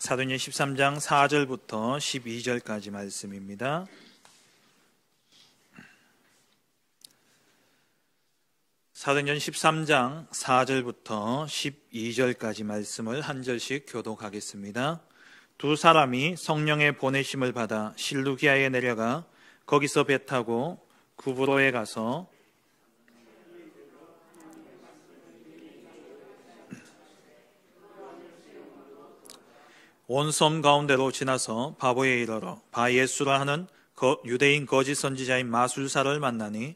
사도행전 13장 4절부터 12절까지 말씀입니다. 사도행전 13장 4절부터 12절까지 말씀을 한 절씩 교독하겠습니다. 두 사람이 성령의 보내심을 받아 실루기아에 내려가 거기서 배 타고 구브로에 가서 온 섬 가운데로 지나서 바보에 이르러 바예수라 하는 유대인 거짓 선지자인 마술사를 만나니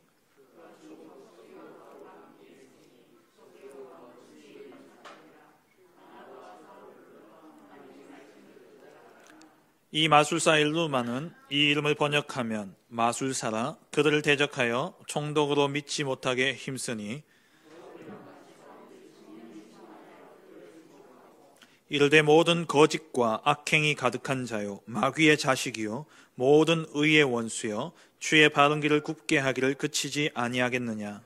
이 마술사 일루마는 이 이름을 번역하면 마술사라 그들을 대적하여 총독으로 믿지 못하게 힘쓰니 이르되 모든 거짓과 악행이 가득한 자요 마귀의 자식이요 모든 의의 원수여 주의 바른 길을 굽게 하기를 그치지 아니하겠느냐.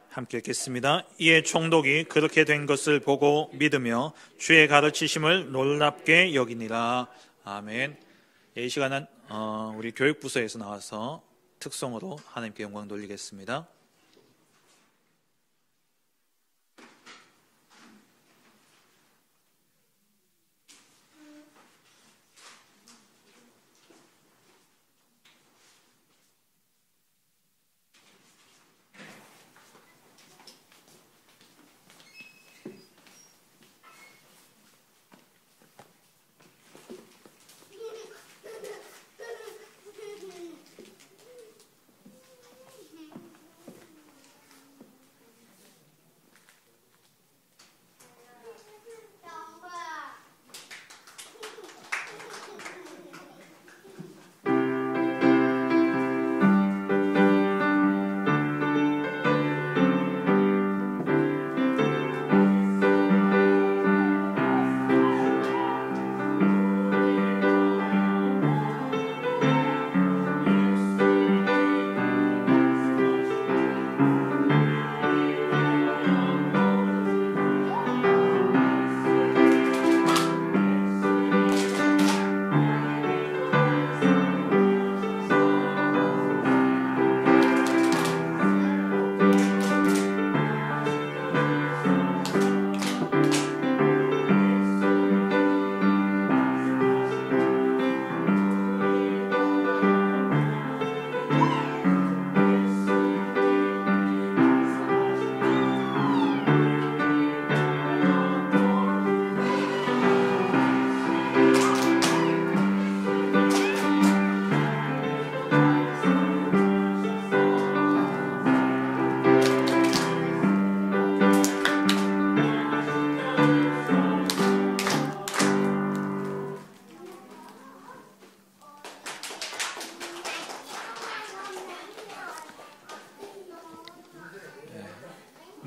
함께 읽겠습니다. 이에 총독이 그렇게 된 것을 보고 믿으며 주의 가르치심을 놀랍게 여기니라. 아멘. 이 시간은 우리 교육부서에서 나와서 특송으로 하나님께 영광 돌리겠습니다.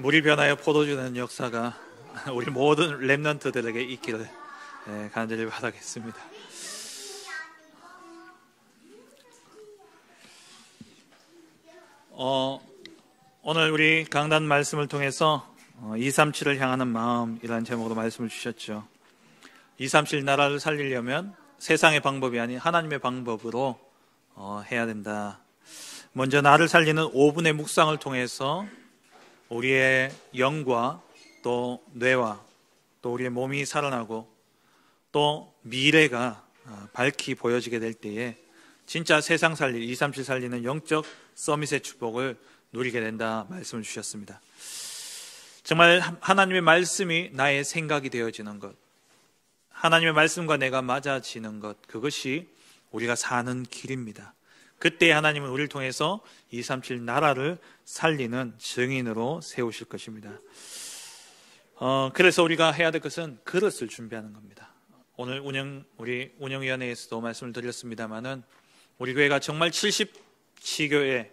물이 변하여 포도주 되는 역사가 우리 모든 렘넌트들에게 있기를 간절히 바라겠습니다. 오늘 우리 강단 말씀을 통해서 237을 향하는 마음이라는 제목으로 말씀을 주셨죠. 237 나라를 살리려면 세상의 방법이 아닌 하나님의 방법으로 해야 된다. 먼저 나를 살리는 5분의 묵상을 통해서 우리의 영과 또 뇌와 또 우리의 몸이 살아나고 또 미래가 밝히 보여지게 될 때에 진짜 세상 살릴 237 살리는 영적 서밋의 축복을 누리게 된다 말씀을 주셨습니다. 정말 하나님의 말씀이 나의 생각이 되어지는 것, 하나님의 말씀과 내가 맞아지는 것, 그것이 우리가 사는 길입니다. 그때 하나님은 우리를 통해서 237 나라를 살리는 증인으로 세우실 것입니다. 그래서 우리가 해야 될 것은 그릇을 준비하는 겁니다. 오늘 우리 운영위원회에서도 말씀을 드렸습니다마는 우리 교회가 정말 70지교회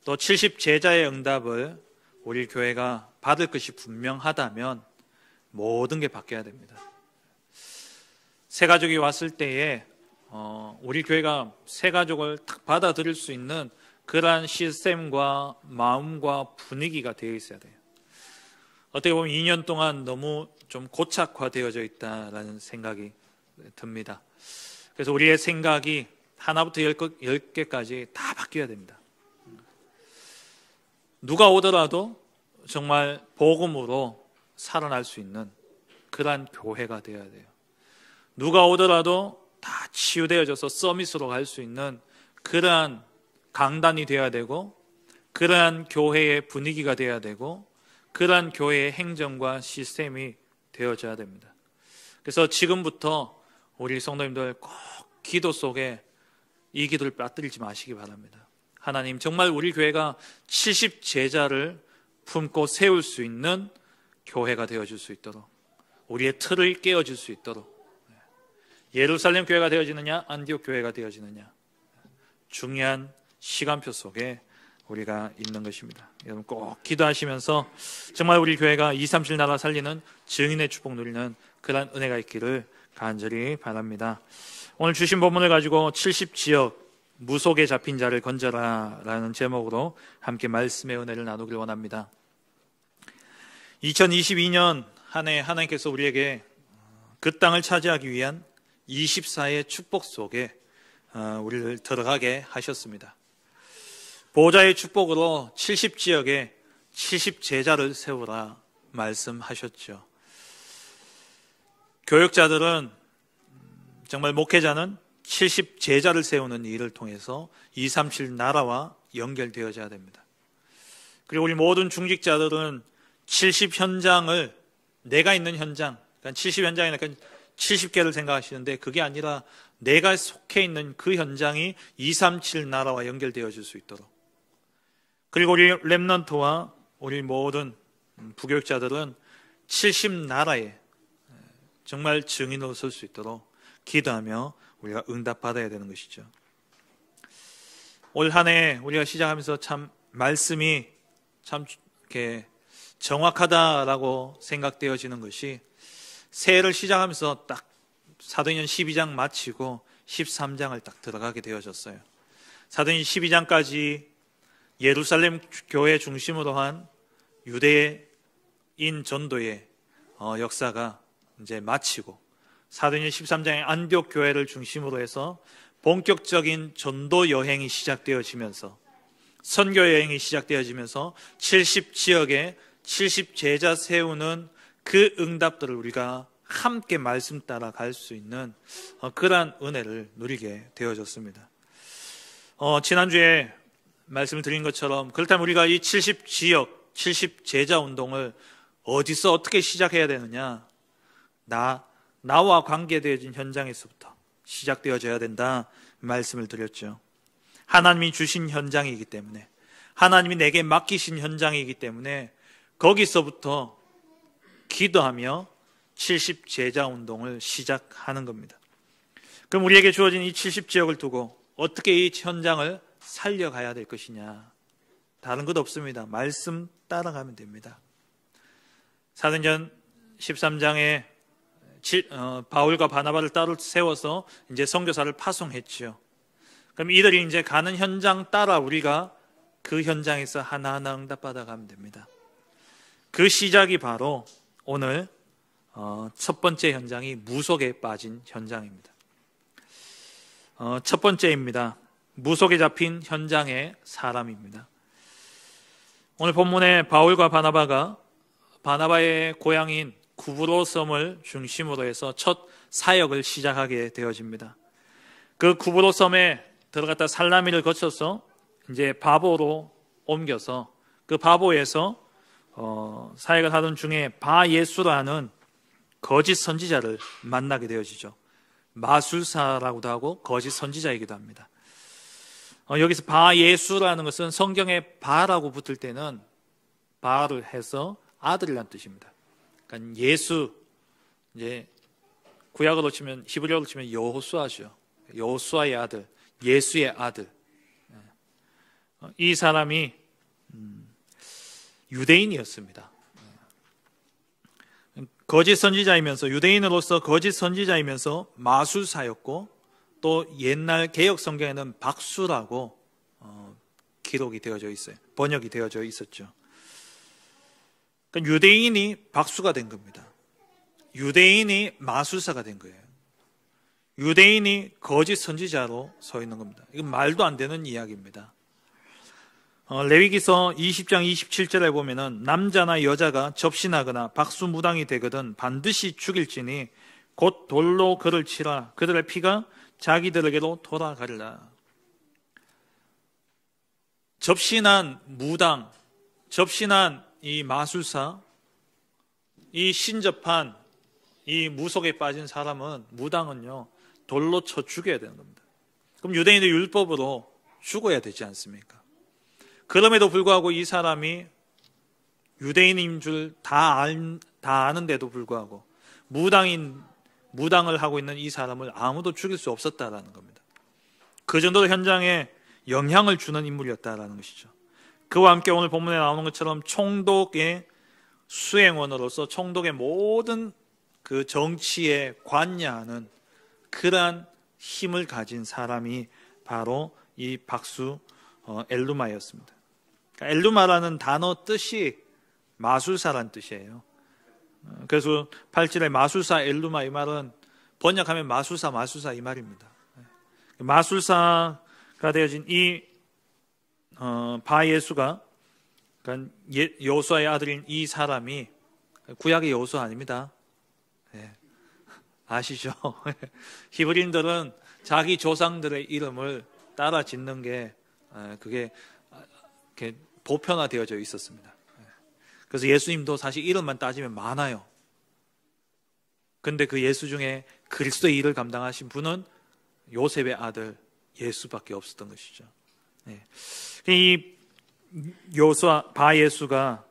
또 70제자의 응답을 우리 교회가 받을 것이 분명하다면 모든 게 바뀌어야 됩니다. 새 가족이 왔을 때에 우리 교회가 새 가족을 딱 받아들일 수 있는 그러한 시스템과 마음과 분위기가 되어 있어야 돼요. 어떻게 보면 2년 동안 너무 좀 고착화되어져 있다라는 생각이 듭니다. 그래서 우리의 생각이 하나부터 10개까지 다 바뀌어야 됩니다. 누가 오더라도 정말 복음으로 살아날 수 있는 그러한 교회가 되어야 돼요. 누가 오더라도 다 치유되어져서 서밋으로 갈 수 있는 그러한 강단이 되어야 되고, 그러한 교회의 분위기가 되어야 되고, 그러한 교회의 행정과 시스템이 되어져야 됩니다. 그래서 지금부터 우리 성도님들 꼭 기도 속에 이 기도를 빠뜨리지 마시기 바랍니다. 하나님, 정말 우리 교회가 70제자를 품고 세울 수 있는 교회가 되어줄 수 있도록, 우리의 틀을 깨어질 수 있도록, 예루살렘 교회가 되어지느냐 안디옥 교회가 되어지느냐, 중요한 시간표 속에 우리가 있는 것입니다. 여러분 꼭 기도하시면서 정말 우리 교회가 237 나라 살리는 증인의 축복 누리는 그런 은혜가 있기를 간절히 바랍니다. 오늘 주신 본문을 가지고 70지역 무속에 잡힌 자를 건져라 라는 제목으로 함께 말씀의 은혜를 나누길 원합니다. 2022년 한 해 하나님께서 우리에게 그 땅을 차지하기 위한 24의 축복 속에 우리를 들어가게 하셨습니다. 보호자의 축복으로 70지역에 70제자를 세우라 말씀하셨죠. 교육자들은, 정말 목회자는 70제자를 세우는 일을 통해서 237 나라와 연결되어져야 됩니다. 그리고 우리 모든 중직자들은 70 현장을, 내가 있는 현장, 그러니까 70 현장이니까 70개를 생각하시는데 그게 아니라 내가 속해 있는 그 현장이 237 나라와 연결되어질 수 있도록, 그리고 우리 렘넌트와 우리 모든 부교육자들은 70 나라에 정말 증인으로 설 수 있도록 기도하며 우리가 응답받아야 되는 것이죠. 올 한 해 우리가 시작하면서 참 말씀이 참 이렇게 정확하다라고 생각되어지는 것이, 새해를 시작하면서 딱 사도행전 12장 마치고 13장을 딱 들어가게 되어졌어요. 사도행전 12장까지 예루살렘 교회 중심으로 한 유대인 전도의 역사가 이제 마치고, 사도행전 13장의 안디옥 교회를 중심으로 해서 본격적인 전도 여행이 시작되어지면서, 선교 여행이 시작되어지면서 70지역에 70제자 세우는 그 응답들을 우리가 함께 말씀 따라 갈 수 있는 그러한 은혜를 누리게 되어졌습니다. 지난주에 말씀을 드린 것처럼, 그렇다면 우리가 이 70지역, 70제자 운동을 어디서 어떻게 시작해야 되느냐? 나와 관계되어진 현장에서부터 시작되어져야 된다 말씀을 드렸죠. 하나님이 주신 현장이기 때문에, 하나님이 내게 맡기신 현장이기 때문에 거기서부터 기도하며 70제자 운동을 시작하는 겁니다. 그럼 우리에게 주어진 이 70지역을 두고 어떻게 이 현장을 살려가야 될 것이냐? 다른 것 없습니다. 말씀 따라가면 됩니다. 사도행전 13장에 바울과 바나바를 따로 세워서 이제 선교사를 파송했죠. 그럼 이들이 이제 가는 현장 따라 우리가 그 현장에서 하나하나 응답받아 가면 됩니다. 그 시작이 바로 오늘 첫 번째 현장이 무속에 빠진 현장입니다. 첫 번째입니다. 무속에 잡힌 현장의 사람입니다. 오늘 본문에 바울과 바나바가 바나바의 고향인 구브로 섬을 중심으로 해서 첫 사역을 시작하게 되어집니다. 그 구브로 섬에 들어갔다 살라미를 거쳐서 이제 바보로 옮겨서 그 바보에서 사역을 하던 중에 바예수라는 거짓 선지자를 만나게 되어지죠. 마술사라고도 하고 거짓 선지자이기도 합니다. 여기서 바예수라는 것은 성경에 바라고 붙을 때는 바를 해서 아들이라는 뜻입니다. 그러니까 예수, 이제 구약으로 치면, 히브리어로 치면 여호수아죠. 여호수아의 아들, 예수의 아들. 이 사람이 유대인이었습니다. 거짓 선지자이면서, 유대인으로서 거짓 선지자이면서 마술사였고 또 옛날 개역 성경에는 박수라고 기록이 되어져 있어요. 번역이 되어져 있었죠. 그러니까 유대인이 박수가 된 겁니다. 유대인이 마술사가 된 거예요. 유대인이 거짓 선지자로 서 있는 겁니다. 이건 말도 안 되는 이야기입니다. 레위기서 20장 27절에 보면은 남자나 여자가 접신하거나 박수무당이 되거든 반드시 죽일지니 곧 돌로 그를 치라. 그들의 피가 자기들에게로 돌아가리라. 접신한 무당, 접신한 이 마술사, 이 신접한 이 무속에 빠진 사람은, 무당은요, 돌로 쳐 죽여야 되는 겁니다. 그럼 유대인의 율법으로 죽어야 되지 않습니까? 그럼에도 불구하고 이 사람이 유대인인 줄 다 아는데도 불구하고 무당을 하고 있는 이 사람을 아무도 죽일 수 없었다라는 겁니다. 그 정도로 현장에 영향을 주는 인물이었다라는 것이죠. 그와 함께 오늘 본문에 나오는 것처럼 총독의 수행원으로서 총독의 모든 그 정치에 관여하는 그러한 힘을 가진 사람이 바로 이 박수 엘루마였습니다. 그러니까 엘루마라는 단어 뜻이 마술사란 뜻이에요. 그래서 8절에 마술사 엘루마, 이 말은 번역하면 마술사 이 말입니다. 마술사가 되어진 이 바예수가, 그러니까 여호수아의 아들인 이 사람이, 구약의 여호수아 아닙니다. 네. 아시죠? 히브리인들은 자기 조상들의 이름을 따라 짓는 게 그게 이렇게 보편화되어져 있었습니다. 그래서 예수님도 사실 이름만 따지면 많아요. 근데 그 예수 중에 그리스도의 일을 감당하신 분은 요셉의 아들 예수밖에 없었던 것이죠. 이 바예수가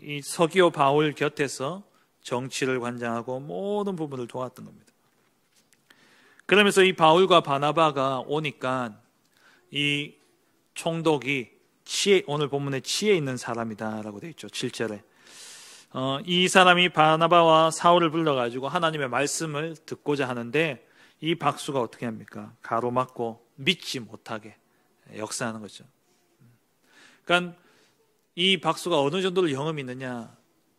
이 서기오 바울 곁에서 정치를 관장하고 모든 부분을 도왔던 겁니다. 그러면서 이 바울과 바나바가 오니까 이 총독이 오늘 본문에 지혜 있는 사람이다라고 되어 있죠. 7절에 이 사람이 바나바와 사울을 불러가지고 하나님의 말씀을 듣고자 하는데 이 박수가 어떻게 합니까? 가로막고 믿지 못하게 역사하는 거죠. 그러니까 이 박수가 어느 정도로 영험이 있느냐,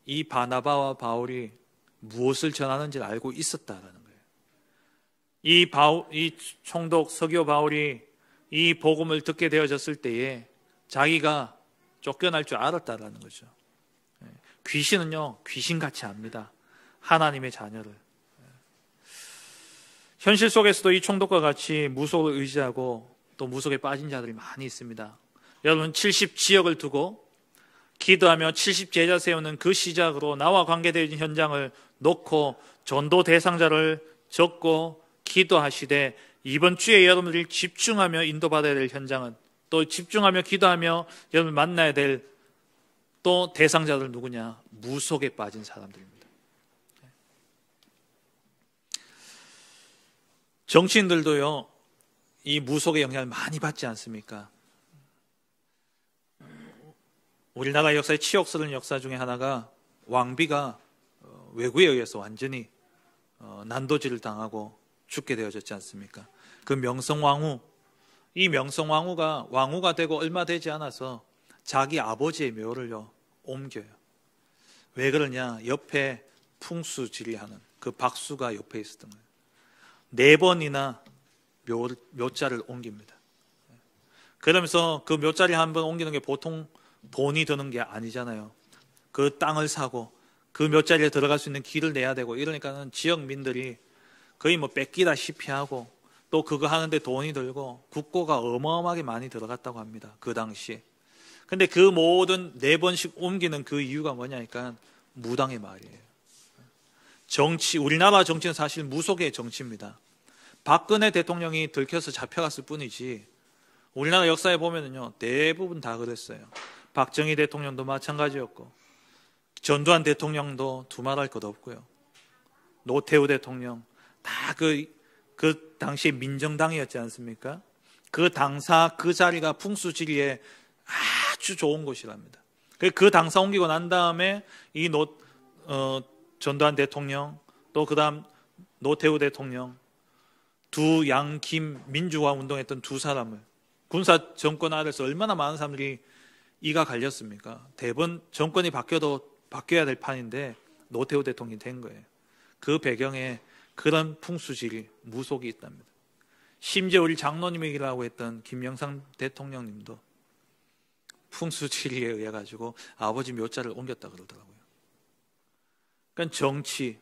이 바나바와 바울이 무엇을 전하는지를 알고 있었다라는 거예요. 이 총독 서기오 바울이 이 복음을 듣게 되어졌을 때에 자기가 쫓겨날 줄 알았다라는 거죠. 귀신은요, 귀신같이 압니다. 하나님의 자녀를. 현실 속에서도 이 총독과 같이 무속을 의지하고 또 무속에 빠진 자들이 많이 있습니다. 여러분, 70지역을 두고 기도하며 70제자 세우는 그 시작으로 나와 관계되어진 현장을 놓고 전도 대상자를 적고 기도하시되, 이번 주에 여러분들이 집중하며 인도받아야 될 현장은, 또 집중하며 기도하며 여러분 만나야 될 또 대상자들 누구냐? 무속에 빠진 사람들입니다. 정치인들도요, 이 무속의 영향을 많이 받지 않습니까? 우리나라 역사의 치욕스러운 역사 중에 하나가 왕비가 왜구에 의해서 완전히 난도질을 당하고 죽게 되어졌지 않습니까? 그 명성왕후, 이 명성왕후가 왕후가 되고 얼마 되지 않아서 자기 아버지의 묘를요 옮겨요. 왜 그러냐? 옆에 풍수지리하는 그 박수가 옆에 있었던 거예요. 4번이나 묘자를 옮깁니다. 그러면서 그 묘자리 한 번 옮기는 게 보통 돈이 드는 게 아니잖아요. 그 땅을 사고 그 묘자리에 들어갈 수 있는 길을 내야 되고, 이러니까는 지역민들이 거의 뭐 뺏기다시피 하고, 또 그거 하는데 돈이 들고 국고가 어마어마하게 많이 들어갔다고 합니다. 그 당시에. 근데 그 모든 4번씩 옮기는 그 이유가 뭐냐니까 무당의 말이에요. 정치, 우리나라 정치는 사실 무속의 정치입니다. 박근혜 대통령이 들켜서 잡혀갔을 뿐이지 우리나라 역사에 보면은요 대부분 다 그랬어요. 박정희 대통령도 마찬가지였고, 전두환 대통령도 두말할 것 없고요. 노태우 대통령 다 그 당시에 민정당이었지 않습니까? 그 당사 그 자리가 풍수지리에 아주 좋은 곳이랍니다. 그 당사 옮기고 난 다음에 이 전두환 대통령, 또 그 다음 노태우 대통령, 두 양김 민주화 운동했던 두 사람을 군사 정권 아래서 얼마나 많은 사람들이 이가 갈렸습니까? 대부분 정권이 바뀌어야 될 판인데 노태우 대통령이 된 거예요. 그 배경에 그런 풍수지리, 무속이 있답니다. 심지어 우리 장로님이라고 했던 김영삼 대통령님도 풍수지리에 의해 가지고 아버지 묘자를 옮겼다 그러더라고요. 그러니까 정치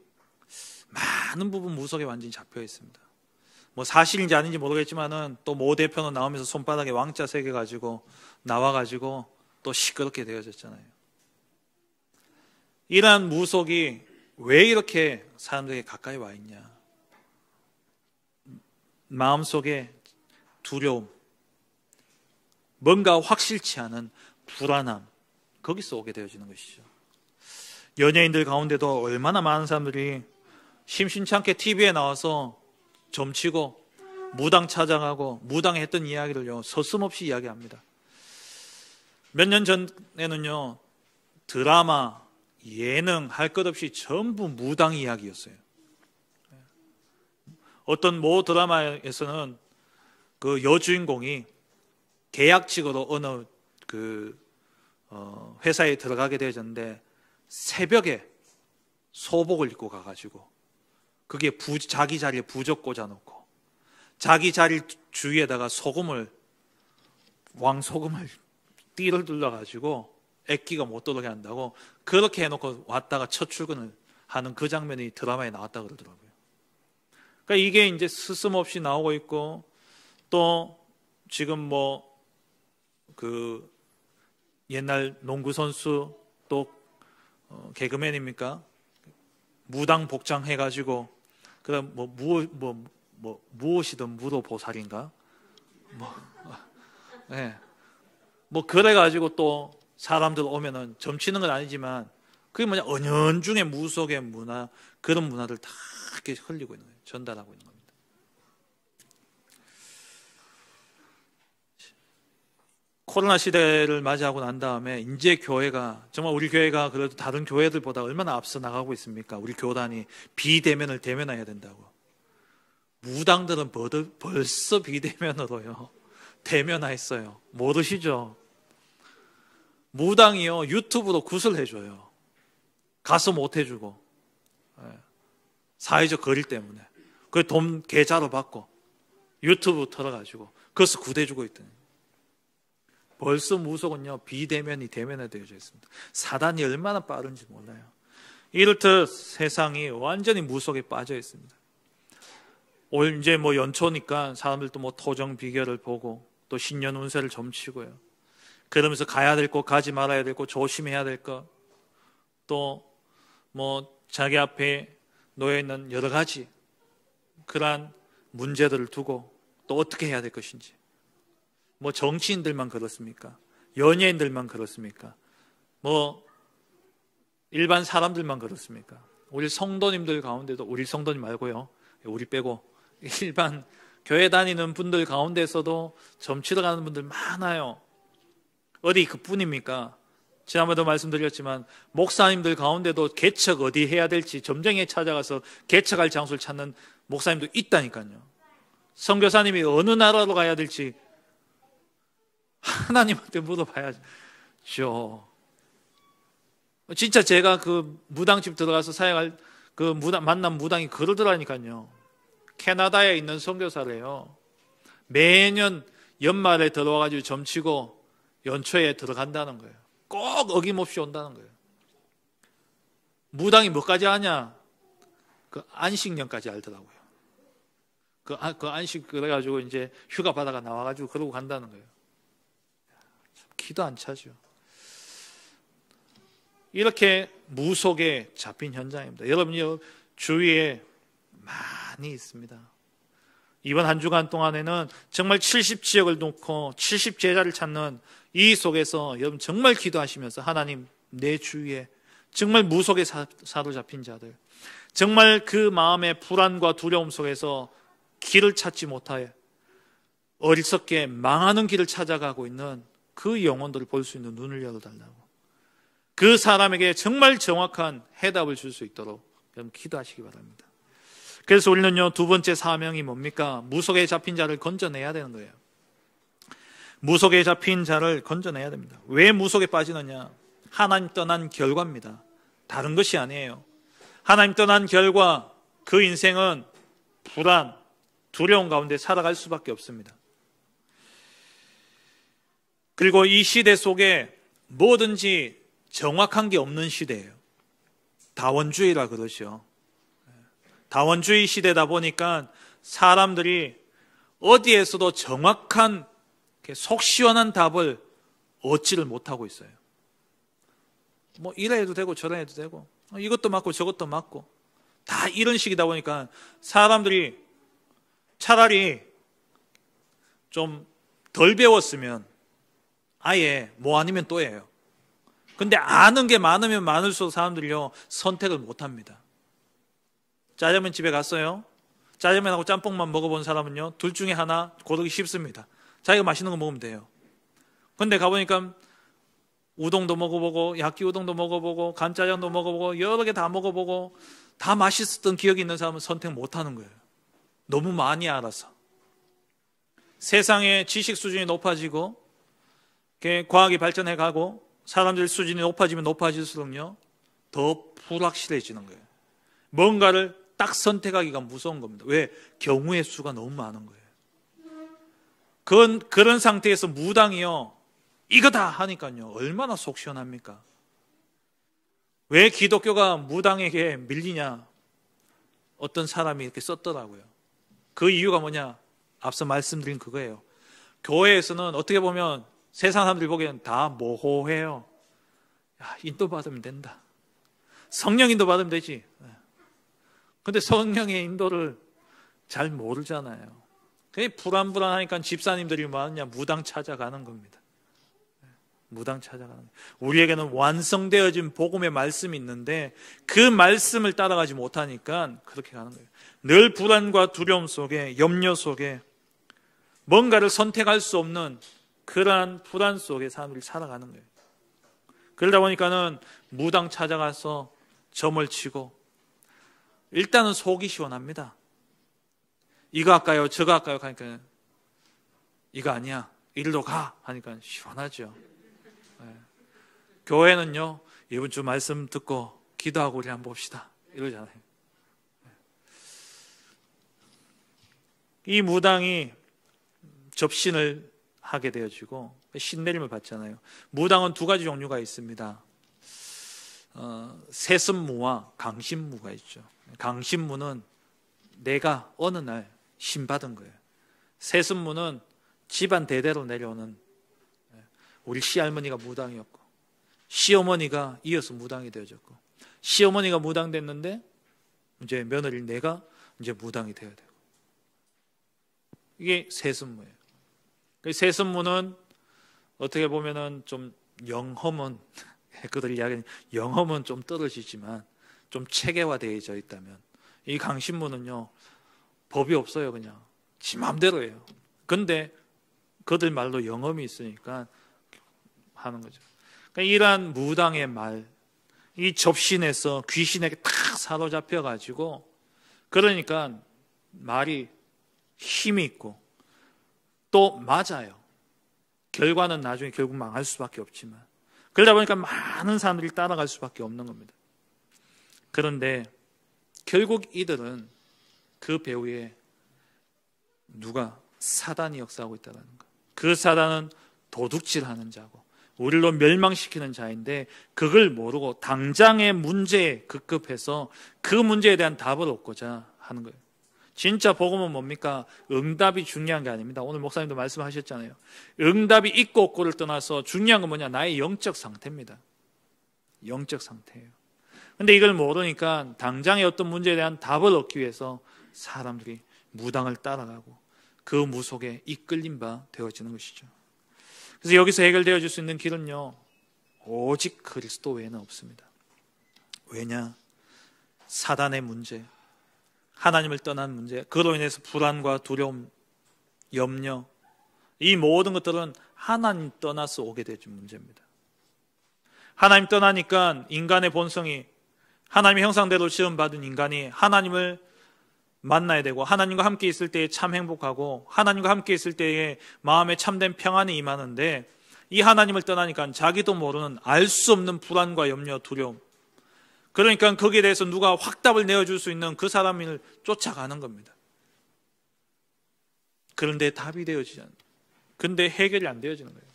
많은 부분 무속에 완전히 잡혀 있습니다. 뭐 사실인지 아닌지 모르겠지만은 또 모 대표는 나오면서 손바닥에 왕자 새겨 가지고 나와 가지고 또 시끄럽게 되어졌잖아요. 이러한 무속이 왜 이렇게 사람들에게 가까이 와 있냐? 마음속에 두려움, 뭔가 확실치 않은 불안함, 거기서 오게 되어지는 것이죠. 연예인들 가운데도 얼마나 많은 사람들이 심심치 않게 TV에 나와서 점치고 무당 찾아가고 무당에 했던 이야기를요 서슴없이 이야기합니다. 몇 년 전에는요 드라마, 예능 할 것 없이 전부 무당 이야기였어요. 어떤 모 드라마에서는 그 여주인공이 계약직으로 어느 회사에 들어가게 되어졌는데 새벽에 소복을 입고 가가지고 그게 자기 자리에 부적 꽂아놓고 자기 자리 주위에다가 왕소금을 띠를 둘러가지고 액기가 못 들어오게 한다고 그렇게 해놓고 왔다가 첫 출근을 하는 그 장면이 드라마에 나왔다 그러더라고요. 그러니까 이게 이제 스스럼없이 나오고 있고 또 지금 옛날 농구 선수 또 개그맨입니까? 무당 복장 해가지고 그다음 무엇이든 무도보살인가? 그래가지고 또 사람들 오면은 점치는 건 아니지만 그게 뭐냐 은연중에 무속의 문화 그런 문화를 다 이렇게 흘리고 있는 거예요. 전달하고 있는 겁니다. 코로나 시대를 맞이하고 난 다음에 이제 교회가 정말 우리 교회가 그래도 다른 교회들보다 얼마나 앞서 나가고 있습니까? 우리 교단이 비대면을 대면해야 된다고. 무당들은 벌써 비대면으로요 대면화했어요. 모르시죠? 무당이요 유튜브로 굿을 해줘요. 가서 못 해주고 사회적 거리 때문에 그 돈 계좌로 받고 유튜브 털어가지고 그것을 굿해주고 있더니 벌써 무속은요 비대면이 대면에 되어져 있습니다. 사단이 얼마나 빠른지 몰라요. 이렇듯 세상이 완전히 무속에 빠져 있습니다. 올 이제 연초니까 사람들도 토정 비결을 보고 또 신년 운세를 점치고요. 그러면서 가야 될 곳, 가지 말아야 될 곳, 조심해야 될 것, 또 자기 앞에 놓여 있는 여러 가지 그러한 문제들을 두고 또 어떻게 해야 될 것인지. 정치인들만 그렇습니까? 연예인들만 그렇습니까? 일반 사람들만 그렇습니까? 우리 성도님들 가운데도 우리 성도님 말고요. 우리 빼고 일반 교회 다니는 분들 가운데서도 점치러 가는 분들 많아요. 어디 그뿐입니까? 지난번에도 말씀드렸지만 목사님들 가운데도 개척 어디 해야 될지 점쟁이에 찾아가서 개척할 장소를 찾는 목사님도 있다니까요. 선교사님이 어느 나라로 가야 될지 하나님한테 물어봐야죠. 진짜 제가 그 무당집 들어가서 사역할 만난 무당이 그러더라니까요. 캐나다에 있는 선교사래요. 매년 연말에 들어와가지고 점치고 연초에 들어간다는 거예요. 꼭 어김없이 온다는 거예요. 무당이 뭐까지 아냐? 그 안식년까지 알더라고요. 그 안식 그래가지고 이제 휴가 받아가 나와가지고 그러고 간다는 거예요. 기도 안 차죠. 이렇게 무속에 잡힌 현장입니다. 여러분이 주위에 많이 있습니다. 이번 한 주간 동안에는 정말 70지역을 놓고 70제자를 찾는 이 속에서 여러분 정말 기도하시면서 하나님 내 주위에 정말 무속에 사로잡힌 자들, 정말 그 마음의 불안과 두려움 속에서 길을 찾지 못하여 어리석게 망하는 길을 찾아가고 있는 그 영혼들을 볼 수 있는 눈을 열어달라고, 그 사람에게 정말 정확한 해답을 줄 수 있도록 여러분 기도하시기 바랍니다. 그래서 우리는요, 두 번째 사명이 뭡니까? 무속에 잡힌 자를 건져내야 되는 거예요. 무속에 잡힌 자를 건져내야 됩니다. 왜 무속에 빠지느냐? 하나님 떠난 결과입니다. 다른 것이 아니에요. 하나님 떠난 결과, 그 인생은 불안, 두려움 가운데 살아갈 수밖에 없습니다. 그리고 이 시대 속에 뭐든지 정확한 게 없는 시대예요. 다원주의라 그러죠. 다원주의 시대다 보니까 사람들이 어디에서도 정확한 속 시원한 답을 얻지를 못하고 있어요. 뭐 이래 해도 되고 저래 해도 되고 이것도 맞고 저것도 맞고 다 이런 식이다 보니까 사람들이 차라리 좀 덜 배웠으면 아예 뭐 아니면 또예요. 근데 아는 게 많으면 많을수록 사람들이요 선택을 못합니다. 짜장면 집에 갔어요. 짜장면하고 짬뽕만 먹어본 사람은요 둘 중에 하나 고르기 쉽습니다. 자기가 맛있는 거 먹으면 돼요. 근데 가보니까 우동도 먹어보고 야끼 우동도 먹어보고 간짜장도 먹어보고 여러 개 다 먹어보고 다 맛있었던 기억이 있는 사람은 선택 못하는 거예요. 너무 많이 알아서. 세상의 지식 수준이 높아지고 과학이 발전해가고 사람들 수준이 높아지면 높아질수록요 더 불확실해지는 거예요. 뭔가를 딱 선택하기가 무서운 겁니다. 왜? 경우의 수가 너무 많은 거예요. 그런 상태에서 무당이요 이거다 하니까요 얼마나 속 시원합니까? 왜 기독교가 무당에게 밀리냐? 어떤 사람이 이렇게 썼더라고요. 그 이유가 뭐냐? 앞서 말씀드린 그거예요. 교회에서는 어떻게 보면 세상 사람들이 보기에는 다 모호해요. 야, 인도받으면 된다. 성령 인도 받으면 되지. 근데 성령의 인도를 잘 모르잖아요. 그게 불안불안하니까 집사님들이 뭐하느냐? 무당 찾아가는 겁니다. 무당 찾아가는 거예요. 우리에게는 완성되어진 복음의 말씀이 있는데 그 말씀을 따라가지 못하니까 그렇게 가는 거예요. 늘 불안과 두려움 속에, 염려 속에 뭔가를 선택할 수 없는 그러한 불안 속에 사람들이 살아가는 거예요. 그러다 보니까는 무당 찾아가서 점을 치고 일단은 속이 시원합니다. 이거 할까요? 저거 할까요? 하니까 이거 아니야. 이리로 가. 하니까 시원하죠. 네. 교회는요. 이번 주 말씀 듣고 기도하고 우리 한번 봅시다. 이러잖아요. 이 무당이 접신을 하게 되어지고 신내림을 받잖아요. 무당은 두 가지 종류가 있습니다. 세습무와 강신무가 있죠. 강신무는 내가 어느 날 신받은 거예요. 세습무는 집안 대대로 내려오는, 우리 시할머니가 무당이었고 시어머니가 이어서 무당이 되어졌고 시어머니가 무당 됐는데 이제 며느리 내가 이제 무당이 되어야 되고, 이게 세습무예요. 세습무는 어떻게 보면은 좀 영험은 그들 이야기는 영험은 좀 떨어지지만 좀 체계화되어져 있다면, 이 강신무는요 법이 없어요. 그냥 지 마음대로 해요. 근데 그들 말로 영험이 있으니까 하는 거죠. 그러니까 이러한 무당의 말, 이 접신에서 귀신에게 탁 사로잡혀 가지고, 그러니까 말이 힘이 있고 또 맞아요. 결과는 나중에 결국 망할 수밖에 없지만, 그러다 보니까 많은 사람들이 따라갈 수밖에 없는 겁니다. 그런데 결국 이들은 그 배후에 누가? 사단이 역사하고 있다는 거. 그 사단은 도둑질하는 자고 우리를 멸망시키는 자인데 그걸 모르고 당장의 문제에 급급해서 그 문제에 대한 답을 얻고자 하는 거예요. 진짜 복음은 뭡니까? 응답이 중요한 게 아닙니다. 오늘 목사님도 말씀하셨잖아요. 응답이 있고 없고를 떠나서 중요한 건 뭐냐? 나의 영적 상태입니다. 영적 상태예요. 근데 이걸 모르니까 당장의 어떤 문제에 대한 답을 얻기 위해서 사람들이 무당을 따라가고 그 무속에 이끌린 바 되어지는 것이죠. 그래서 여기서 해결되어질 수 있는 길은요 오직 그리스도 외에는 없습니다. 왜냐? 사단의 문제, 하나님을 떠난 문제, 그로 인해서 불안과 두려움, 염려, 이 모든 것들은 하나님 떠나서 오게 되는 문제입니다. 하나님 떠나니까 인간의 본성이, 하나님의 형상대로 지음받은 인간이 하나님을 만나야 되고, 하나님과 함께 있을 때에 참 행복하고, 하나님과 함께 있을 때에 마음에 참된 평안이 임하는데, 이 하나님을 떠나니까 자기도 모르는 알 수 없는 불안과 염려, 두려움. 그러니까 거기에 대해서 누가 확답을 내어줄 수 있는 그 사람을 쫓아가는 겁니다. 그런데 답이 되어지지 않아요. 근데 해결이 안 되어지는 거예요.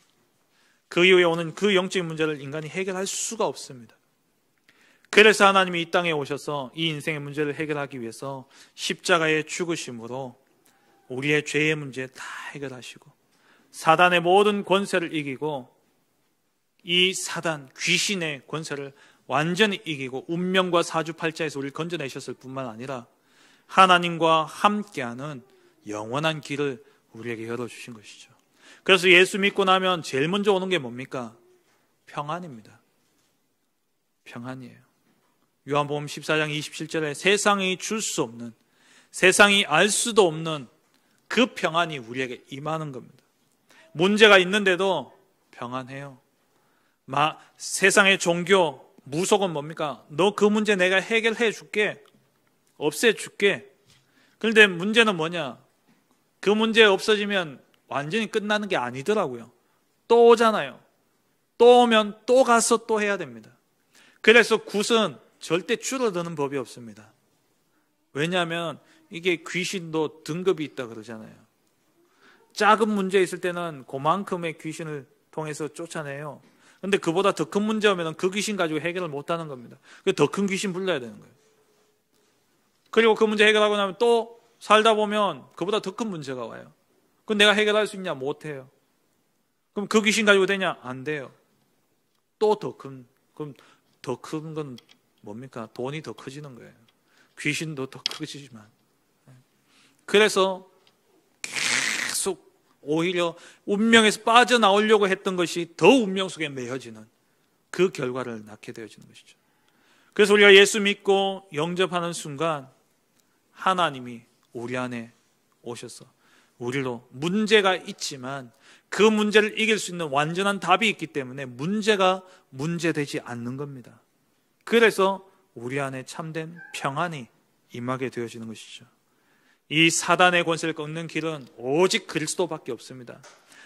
그 이후에 오는 그 영적인 문제를 인간이 해결할 수가 없습니다. 그래서 하나님이 이 땅에 오셔서 이 인생의 문제를 해결하기 위해서 십자가의 죽으심으로 우리의 죄의 문제 다 해결하시고, 사단의 모든 권세를 이기고, 이 사단, 귀신의 권세를 완전히 이기고 운명과 사주팔자에서 우리를 건져내셨을 뿐만 아니라 하나님과 함께하는 영원한 길을 우리에게 열어주신 것이죠. 그래서 예수 믿고 나면 제일 먼저 오는 게 뭡니까? 평안입니다. 평안이에요. 요한복음 14장 27절에 세상이 줄 수 없는, 세상이 알 수도 없는 그 평안이 우리에게 임하는 겁니다. 문제가 있는데도 평안해요. 세상의 종교, 무속은 뭡니까? 너 그 문제 내가 해결해 줄게, 없애줄게. 그런데 문제는 뭐냐? 그 문제 없어지면 완전히 끝나는 게 아니더라고요. 또 오잖아요. 또 오면 또 가서 또 해야 됩니다. 그래서 굿은 절대 줄어드는 법이 없습니다. 왜냐하면 이게 귀신도 등급이 있다 그러잖아요. 작은 문제 있을 때는 그만큼의 귀신을 통해서 쫓아내요. 근데 그보다 더 큰 문제 오면 그 귀신 가지고 해결을 못하는 겁니다. 더 큰 귀신 불러야 되는 거예요. 그리고 그 문제 해결하고 나면 또 살다 보면 그보다 더 큰 문제가 와요. 그럼 내가 해결할 수 있냐? 못해요. 그럼 그 귀신 가지고 되냐? 안 돼요. 또 더 큰, 그럼 더 큰 건 뭡니까? 돈이 더 커지는 거예요. 귀신도 더 커지지만. 그래서 계속 오히려 운명에서 빠져나오려고 했던 것이 더 운명 속에 매여지는 그 결과를 낳게 되어지는 것이죠. 그래서 우리가 예수 믿고 영접하는 순간 하나님이 우리 안에 오셔서 우리로 문제가 있지만 그 문제를 이길 수 있는 완전한 답이 있기 때문에 문제가 문제되지 않는 겁니다. 그래서 우리 안에 참된 평안이 임하게 되어지는 것이죠. 이 사단의 권세를 꺾는 길은 오직 그리스도밖에 없습니다.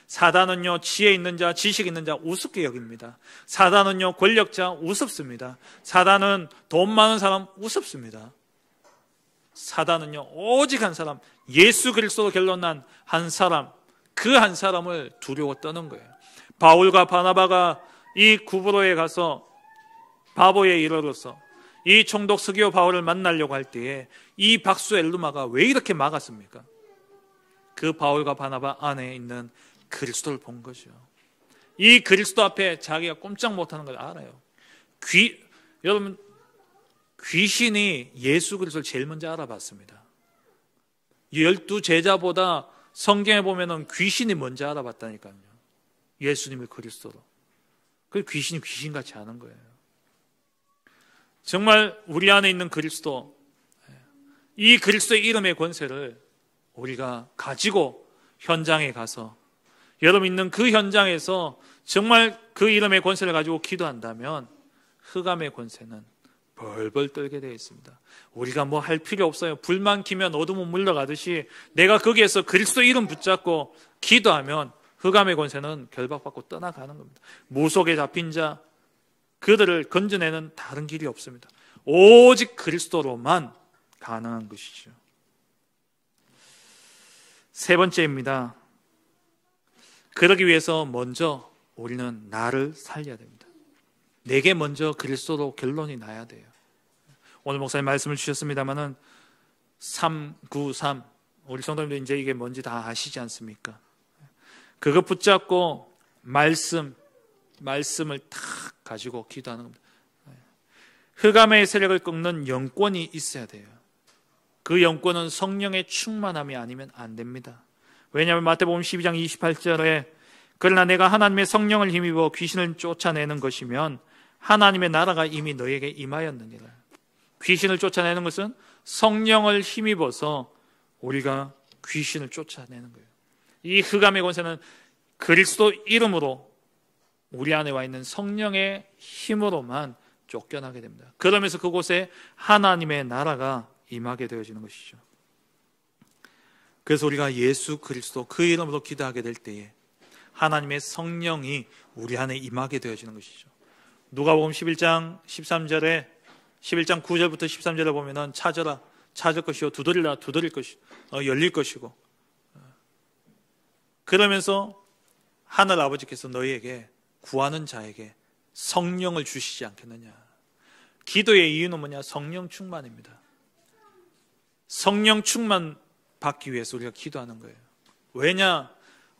사단은요, 지혜 있는 자, 지식 있는 자 우습게 여깁니다. 사단은요, 권력자 우습습니다. 사단은 돈 많은 사람 우습습니다. 사단은요, 오직 한 사람, 예수 그리스도로 결론난 한 사람, 그 한 사람을 두려워 떠는 거예요. 바울과 바나바가 이 구브로에 가서 바보의 일로서 이 총독 스기오 바울을 만나려고 할 때에 이 박수 엘루마가 왜 이렇게 막았습니까? 그 바울과 바나바 안에 있는 그리스도를 본 거죠. 이 그리스도 앞에 자기가 꼼짝 못하는 걸 알아요. 여러분, 귀신이 예수 그리스도를 제일 먼저 알아봤습니다. 12 제자보다 성경에 보면은 귀신이 먼저 알아봤다니까요. 예수님을 그리스도로. 그 귀신이 귀신같이 아는 거예요. 정말 우리 안에 있는 그리스도, 이 그리스도의 이름의 권세를 우리가 가지고 현장에 가서 여러분 있는 그 현장에서 정말 그 이름의 권세를 가지고 기도한다면 흑암의 권세는 벌벌 떨게 되어 있습니다. 우리가 뭐 할 필요 없어요. 불만 키면 어둠은 물러가듯이 내가 거기에서 그리스도 이름 붙잡고 기도하면 흑암의 권세는 결박받고 떠나가는 겁니다. 무속에 잡힌 자, 그들을 건져내는 다른 길이 없습니다. 오직 그리스도로만 가능한 것이죠. 세 번째입니다. 그러기 위해서 먼저 우리는 나를 살려야 됩니다. 내게 먼저 그리스도로 결론이 나야 돼요. 오늘 목사님 말씀을 주셨습니다마는 393 우리 성도님들 이제 이게 뭔지 다 아시지 않습니까? 그거 붙잡고 말씀을 탁 가지고 기도하는 겁니다. 흑암의 세력을 꺾는 영권이 있어야 돼요. 그 영권은 성령의 충만함이 아니면 안 됩니다. 왜냐하면 마태복음 12장 28절에 그러나 내가 하나님의 성령을 힘입어 귀신을 쫓아내는 것이면 하나님의 나라가 이미 너에게 임하였느니라. 귀신을 쫓아내는 것은 성령을 힘입어서 우리가 귀신을 쫓아내는 거예요. 이 흑암의 권세는 그리스도 이름으로 우리 안에 와 있는 성령의 힘으로만 쫓겨나게 됩니다. 그러면서 그곳에 하나님의 나라가 임하게 되어지는 것이죠. 그래서 우리가 예수 그리스도 그 이름으로 기도하게 될 때에 하나님의 성령이 우리 안에 임하게 되어지는 것이죠. 누가복음 11장 13절에 11장 9절부터 13절에 보면은 찾아라 찾을 것이요 두드리라 두드릴 것이 열릴 것이고, 그러면서 하늘 아버지께서 너희에게 구하는 자에게 성령을 주시지 않겠느냐. 기도의 이유는 뭐냐? 성령 충만입니다. 성령 충만 받기 위해서 우리가 기도하는 거예요. 왜냐?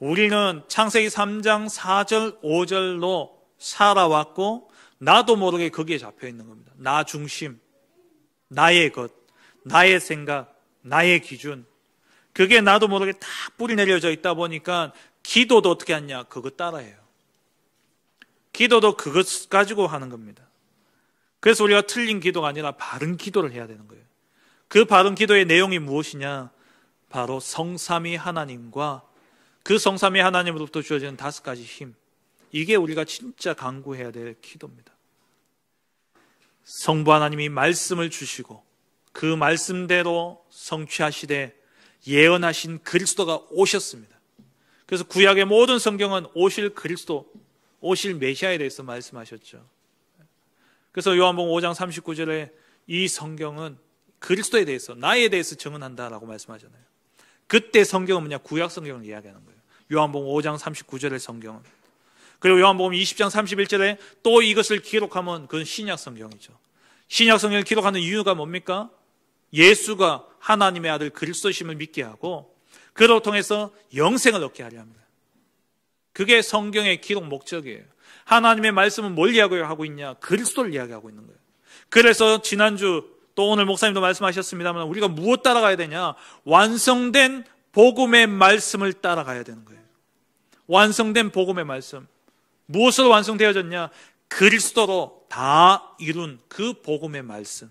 우리는 창세기 3장 4절 5절로 살아왔고 나도 모르게 거기에 잡혀 있는 겁니다. 나 중심, 나의 것, 나의 생각, 나의 기준, 그게 나도 모르게 다 뿌리 내려져 있다 보니까 기도도 어떻게 하냐? 그것 따라해요. 기도도 그것 가지고 하는 겁니다. 그래서 우리가 틀린 기도가 아니라 바른 기도를 해야 되는 거예요. 그 바른 기도의 내용이 무엇이냐? 바로 성삼위 하나님과 그 성삼위 하나님으로부터 주어지는 5가지 힘, 이게 우리가 진짜 강구해야 될 기도입니다. 성부 하나님이 말씀을 주시고 그 말씀대로 성취하시되 예언하신 그리스도가 오셨습니다. 그래서 구약의 모든 성경은 오실 그리스도, 오실 메시아에 대해서 말씀하셨죠. 그래서 요한복음 5장 39절에 이 성경은 그리스도에 대해서, 나에 대해서 증언한다라고 말씀하잖아요. 그때 성경은 뭐냐? 구약 성경을 이야기하는 거예요. 요한복음 5장 39절의 성경은. 그리고 요한복음 20장 31절에 또 이것을 기록하면 그건 신약 성경이죠. 신약 성경을 기록하는 이유가 뭡니까? 예수가 하나님의 아들 그리스도심을 믿게 하고 그로 통해서 영생을 얻게 하려 합니다. 그게 성경의 기록 목적이에요. 하나님의 말씀은 뭘 이야기하고 있냐? 그리스도를 이야기하고 있는 거예요. 그래서 지난주 또 오늘 목사님도 말씀하셨습니다만 우리가 무엇 따라가야 되냐? 완성된 복음의 말씀을 따라가야 되는 거예요. 완성된 복음의 말씀. 무엇으로 완성되어졌냐? 그리스도로 다 이룬 그 복음의 말씀.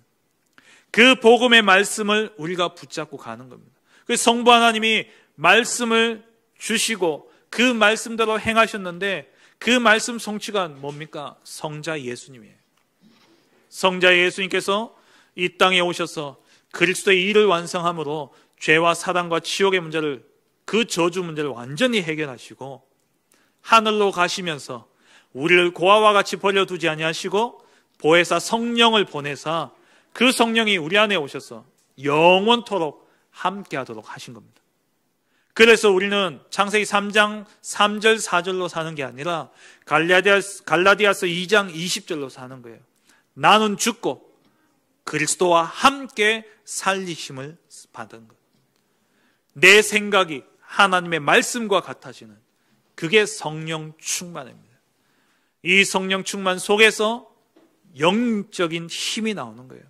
그 복음의 말씀을 우리가 붙잡고 가는 겁니다. 그래서 성부 하나님이 말씀을 주시고 그 말씀대로 행하셨는데 그 말씀 성취가 뭡니까? 성자 예수님이에요. 성자 예수님께서 이 땅에 오셔서 그리스도의 일을 완성함으로 죄와 사단과 지옥의 문제를, 그 저주 문제를 완전히 해결하시고 하늘로 가시면서 우리를 고아와 같이 버려두지 아니하시고 보혜사 성령을 보내사 그 성령이 우리 안에 오셔서 영원토록 함께하도록 하신 겁니다. 그래서 우리는 창세기 3장 3절 4절로 사는 게 아니라 갈라디아서 2장 20절로 사는 거예요. 나는 죽고 그리스도와 함께 살리심을 받은 것. 내 생각이 하나님의 말씀과 같아지는, 그게 성령 충만입니다. 이 성령 충만 속에서 영적인 힘이 나오는 거예요.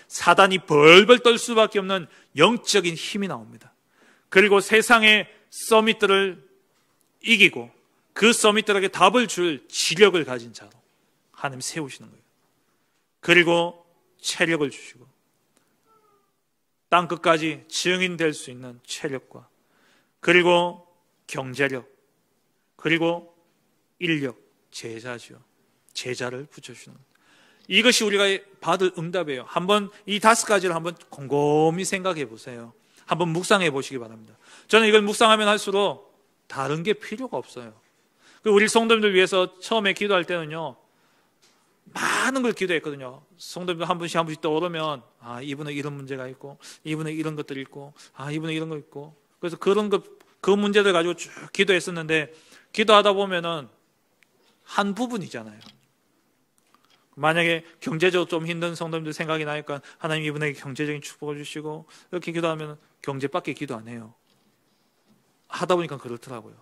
사단이 벌벌 떨 수밖에 없는 영적인 힘이 나옵니다. 그리고 세상의 서밋들을 이기고 그 서밋들에게 답을 줄 지력을 가진 자로 하나님 세우시는 거예요. 그리고 체력을 주시고 땅끝까지 증인될 수 있는 체력과, 그리고 경제력, 그리고 인력, 제자죠. 제자를 붙여주시는 것. 이것이 우리가 받을 응답이에요. 한번 이 5가지를 한번 곰곰이 생각해 보세요. 한번 묵상해 보시기 바랍니다. 저는 이걸 묵상하면 할수록 다른 게 필요가 없어요. 우리 성도님들 위해서 처음에 기도할 때는요, 많은 걸 기도했거든요. 성도님들 한 분씩 한 분씩 떠오르면, 아, 이분은 이런 문제가 있고, 이분은 이런 것들이 있고, 아, 이분은 이런 거 있고. 그래서 그런 것, 그 문제들 가지고 쭉 기도했었는데, 기도하다 보면은 한 부분이잖아요. 만약에 경제적으로 좀 힘든 성도님들 생각이 나니까 하나님 이분에게 경제적인 축복을 주시고, 이렇게 기도하면 경제밖에 기도 안 해요. 하다 보니까 그렇더라고요.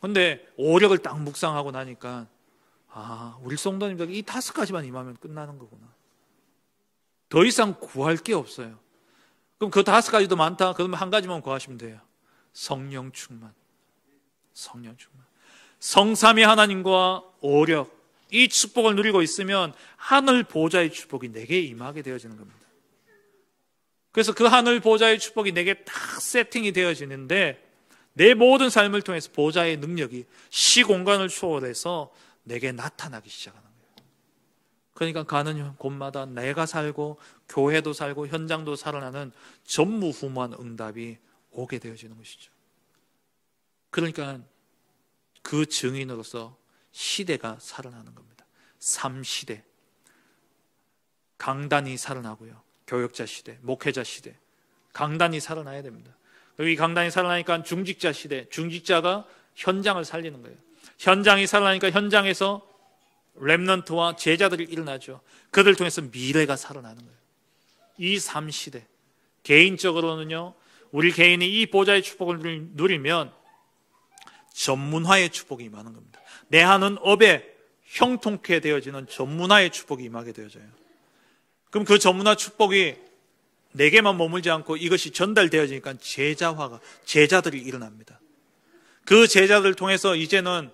근데 오력을 딱 묵상하고 나니까, 아, 우리 성도님들 이 5가지만 임하면 끝나는 거구나. 더 이상 구할 게 없어요. 그럼 그 5가지도 많다? 그러면 한 가지만 구하시면 돼요. 성령 충만. 성령 충만. 성삼위 하나님과 오력, 이 축복을 누리고 있으면 하늘 보좌의 축복이 내게 임하게 되어지는 겁니다. 그래서 그 하늘 보좌의 축복이 내게 딱 세팅이 되어지는데 내 모든 삶을 통해서 보좌의 능력이 시공간을 초월해서 내게 나타나기 시작하는 거예요. 그러니까 가는 곳마다 내가 살고 교회도 살고 현장도 살아나는 전무후무한 응답이 오게 되어지는 것이죠. 그러니까 그 증인으로서 시대가 살아나는 겁니다. 3시대. 강단이 살아나고요. 교역자 시대, 목회자 시대. 강단이 살아나야 됩니다. 이 강단이 살아나니까 중직자 시대, 중직자가 현장을 살리는 거예요. 현장이 살아나니까 현장에서 렘넌트와 제자들이 일어나죠. 그들 통해서 미래가 살아나는 거예요. 이 3시대. 개인적으로는요, 우리 개인이 이 보좌의 축복을 누리면 전문화의 축복이 임하는 겁니다. 내 하는 업에 형통케 되어지는 전문화의 축복이 임하게 되어져요. 그럼 그 전문화 축복이 내게만 머물지 않고 이것이 전달되어지니까 제자들이 일어납니다. 그 제자들을 통해서 이제는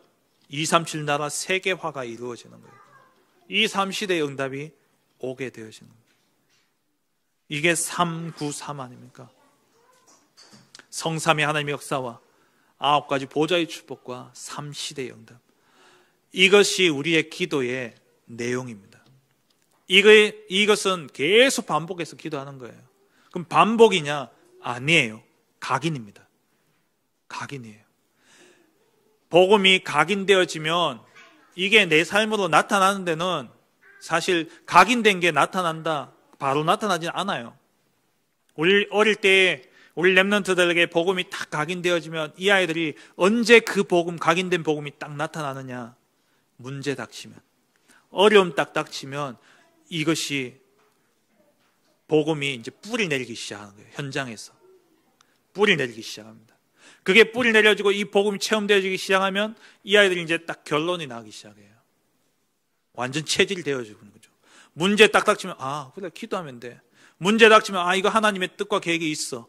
237 나라 세계화가 이루어지는 거예요. 이 3시대의 응답이 오게 되어지는 거예요. 이게 393 아닙니까? 성삼위 하나님의 역사와 9가지 보좌의 축복과 3시대의 응답. 이것이 우리의 기도의 내용입니다. 이것은 계속 반복해서 기도하는 거예요. 그럼 반복이냐? 아니에요. 각인입니다. 각인이에요. 복음이 각인되어지면 이게 내 삶으로 나타나는 데는 사실 각인된 게 나타난다, 바로 나타나지 않아요. 우리 어릴 때 우리 렘넌트들에게 복음이 딱 각인되어지면 이 아이들이 언제 그 복음, 각인된 복음이 딱 나타나느냐? 문제 닥치면, 어려움 딱 닥치면 이것이 복음이 이제 뿌리 내리기 시작하는 거예요. 현장에서 뿌리 내리기 시작합니다. 그게 뿌리 내려지고 이 복음이 체험되어지기 시작하면 이 아이들이 이제 딱 결론이 나기 시작해요. 완전 체질되어지는 거죠. 문제 딱 닥치면 그래 기도하면 돼. 문제 닥치면 이거 하나님의 뜻과 계획이 있어.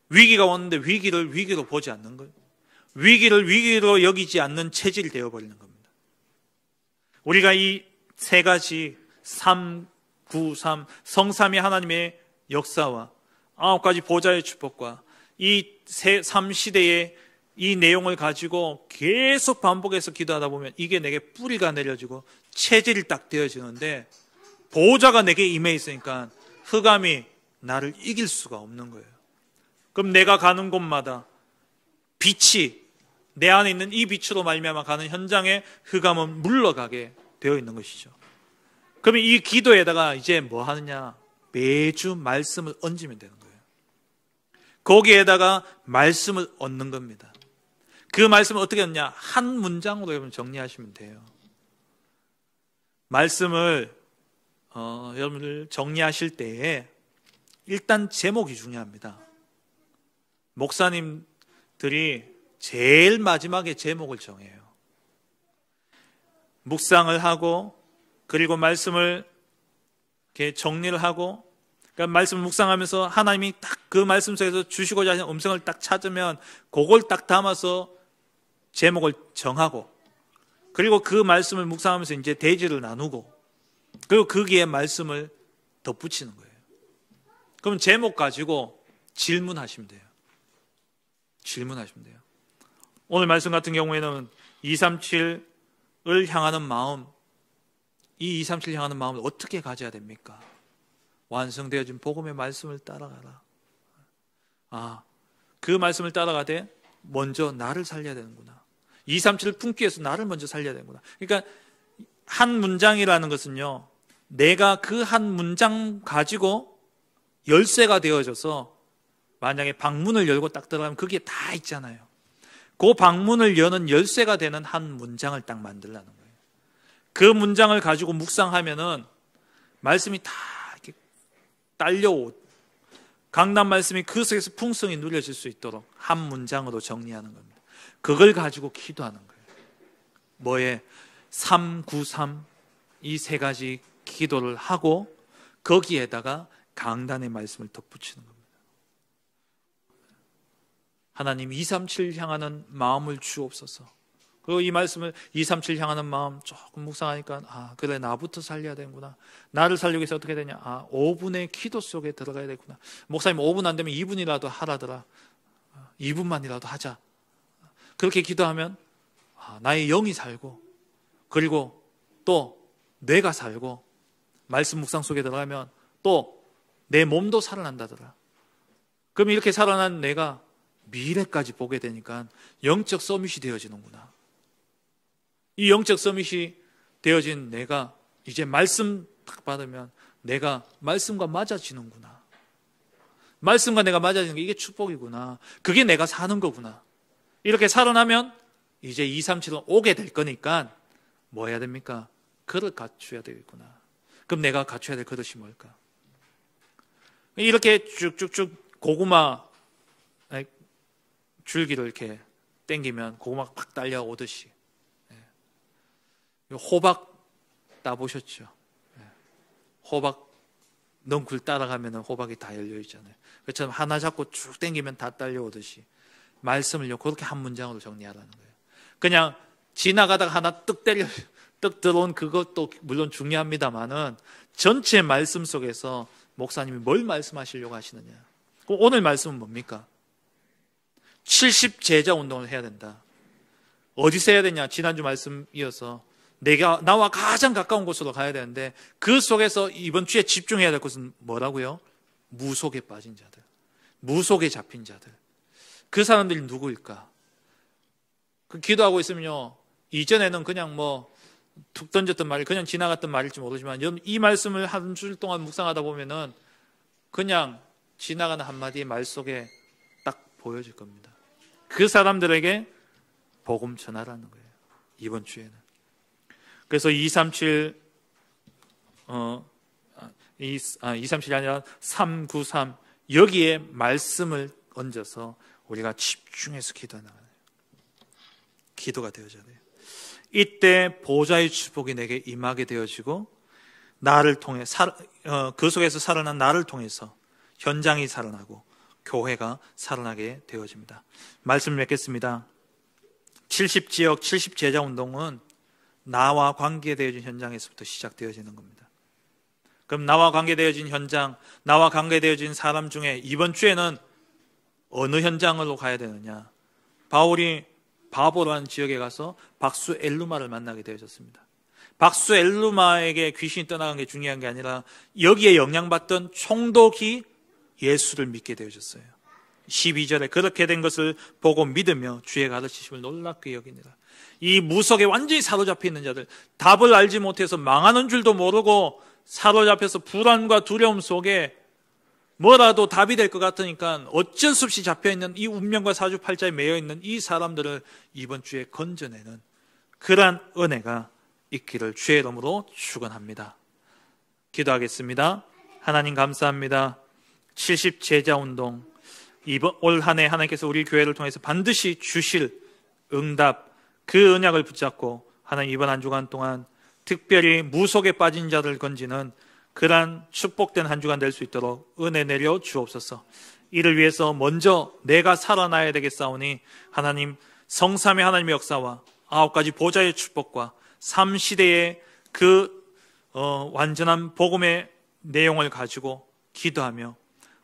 위기가 왔는데 위기로 보지 않는 거예요. 위기를 위기로 여기지 않는 체질이 되어버리는 겁니다. 우리가 이 세 가지 3, 9, 3 성삼위 하나님의 역사와 9가지 보좌의 축복과 이 3시대의 이 내용을 가지고 계속 반복해서 기도하다 보면 이게 내게 뿌리가 내려지고 체질이 딱 되어지는데 보좌가 내게 임해 있으니까 흑암이 나를 이길 수가 없는 거예요. 그럼 내가 가는 곳마다 빛이 내 안에 있는 이 빛으로 말미암아 가는 현장에 흑암은 물러가게 되어 있는 것이죠. 그러면 이 기도에다가 이제 뭐 하느냐? 매주 말씀을 얹으면 되는 거예요. 거기에다가 말씀을 얹는 겁니다. 그 말씀을 어떻게 얻냐? 한 문장으로 여러분 정리하시면 돼요. 말씀을 여러분들 정리하실 때에 일단 제목이 중요합니다. 목사님들이 제일 마지막에 제목을 정해요. 묵상을 하고 그리고 말씀을 이렇게 정리를 하고 그러니까 말씀을 묵상하면서 하나님이 딱 그 말씀 속에서 주시고자 하는 음성을 딱 찾으면 그걸 딱 담아서 제목을 정하고 그리고 그 말씀을 묵상하면서 이제 대지를 나누고 그리고 거기에 말씀을 덧붙이는 거예요. 그럼 제목 가지고 질문하시면 돼요. 질문하시면 돼요. 오늘 말씀 같은 경우에는 237을 향하는 마음, 이 237을 향하는 마음을 어떻게 가져야 됩니까? 완성되어진 복음의 말씀을 따라가라. 그 말씀을 따라가되 먼저 나를 살려야 되는구나. 237을 품기 위해서 나를 먼저 살려야 되는구나. 그러니까 한 문장이라는 것은요, 내가 그 한 문장 가지고 열쇠가 되어져서 만약에 방문을 열고 딱 들어가면 그게 다 있잖아요. 그 방문을 여는 열쇠가 되는 한 문장을 딱 만들라는 거예요. 그 문장을 가지고 묵상하면은 말씀이 다 이렇게 딸려오고 강단 말씀이 그 속에서 풍성히 누려질 수 있도록 한 문장으로 정리하는 겁니다. 그걸 가지고 기도하는 거예요. 뭐에? 393 이 세 가지 기도를 하고 거기에다가 강단의 말씀을 덧붙이는 겁니다. 하나님 237 향하는 마음을 주옵소서. 그리고 이 말씀을 237 향하는 마음 조금 묵상하니까 그래 나부터 살려야 되는구나. 나를 살리기 위해서 어떻게 되냐? 5분의 기도 속에 들어가야 되구나. 목사님 5분 안 되면 2분이라도 하라더라. 2분만이라도 하자. 그렇게 기도하면 나의 영이 살고 그리고 또 뇌가 살고 말씀 묵상 속에 들어가면 또 내 몸도 살아난다더라. 그럼 이렇게 살아난 내가 미래까지 보게 되니까 영적 서밋이 되어지는구나. 이 영적 서밋이 되어진 내가 이제 말씀 딱 받으면 내가 말씀과 맞아지는구나. 말씀과 내가 맞아지는 게 이게 축복이구나. 그게 내가 사는 거구나. 이렇게 살아나면 이제 237은 오게 될 거니까 뭐 해야 됩니까? 그릇 갖춰야 되겠구나. 그럼 내가 갖춰야 될 그릇이 뭘까? 이렇게 쭉쭉쭉 고구마 줄기를 이렇게 당기면 고구마가 팍 달려오듯이, 호박 따보셨죠? 호박 넝쿨 따라가면 호박이 다 열려 있잖아요. 그처럼 하나 잡고 쭉 당기면 다 딸려오듯이 말씀을요 그렇게 한 문장으로 정리하라는 거예요. 그냥 지나가다가 하나 떡 들어온 그것도 물론 중요합니다만은 전체 말씀 속에서 목사님이 뭘 말씀하시려고 하시느냐. 오늘 말씀은 뭡니까? 70 제자 운동을 해야 된다. 어디서 해야 되냐? 지난주 말씀 이어서 나와 가장 가까운 곳으로 가야 되는데 그 속에서 이번 주에 집중해야 될 것은 뭐라고요? 무속에 빠진 자들, 무속에 잡힌 자들. 그 사람들이 누구일까? 기도하고 있으면요, 이전에는 그냥 툭 던졌던 말이 그냥 지나갔던 말일지 모르지만 이 말씀을 한 줄 동안 묵상하다 보면은 그냥 지나가는 한마디의 말 속에 딱 보여질 겁니다. 그 사람들에게 복음 전하라는 거예요, 이번 주에는. 그래서 237이 아니라 393 여기에 말씀을 얹어서 우리가 집중해서 기도하는 기도가 되어져야 돼요. 이때 보좌의 축복이 내게 임하게 되어지고 나를 통해 그 속에서 살아난 나를 통해서 현장이 살아나고 교회가 살아나게 되어집니다. 말씀을 맺겠습니다. 70지역 70제자 운동은 나와 관계되어진 현장에서부터 시작되어지는 겁니다. 그럼 나와 관계되어진 현장, 나와 관계되어진 사람 중에 이번 주에는 어느 현장으로 가야 되느냐? 바울이 바보라는 지역에 가서 박수 엘루마를 만나게 되어졌습니다. 박수 엘루마에게 귀신이 떠나간 게 중요한 게 아니라 여기에 영향받던 총독이 예수를 믿게 되어졌어요. 12절에 그렇게 된 것을 보고 믿으며 주의 가르치심을 놀랍게 여기니라. 이 무속에 완전히 사로잡혀 있는 자들, 답을 알지 못해서 망하는 줄도 모르고 사로잡혀서 불안과 두려움 속에 뭐라도 답이 될 것 같으니까 어쩔 수 없이 잡혀있는 이 운명과 사주팔자에 매여있는 이 사람들을 이번 주에 건져내는 그러한 은혜가 있기를 주의 이름으로 축원합니다. 기도하겠습니다. 하나님 감사합니다. 70 제자 운동, 올 한 해 하나님께서 우리 교회를 통해서 반드시 주실 응답, 그 언약을 붙잡고 하나님 이번 한 주간 동안 특별히 무속에 빠진 자를 건지는 그러한 축복된 한 주간 될 수 있도록 은혜 내려 주옵소서. 이를 위해서 먼저 내가 살아나야 되겠사오니 하나님 성삼위 하나님의 역사와 9가지 보좌의 축복과 3시대의 그 완전한 복음의 내용을 가지고 기도하며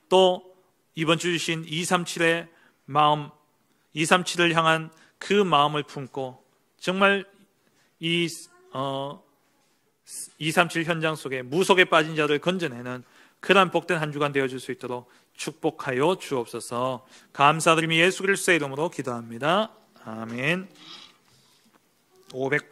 또 이번 주 주신 237의 마음, 237을 향한 그 마음을 품고 정말 이 237 현장 속에 무속에 빠진 자를 건져내는 그러한 복된 한 주간 되어줄 수 있도록 축복하여 주옵소서. 감사드리며 예수 그리스도의 이름으로 기도합니다. 아멘. 508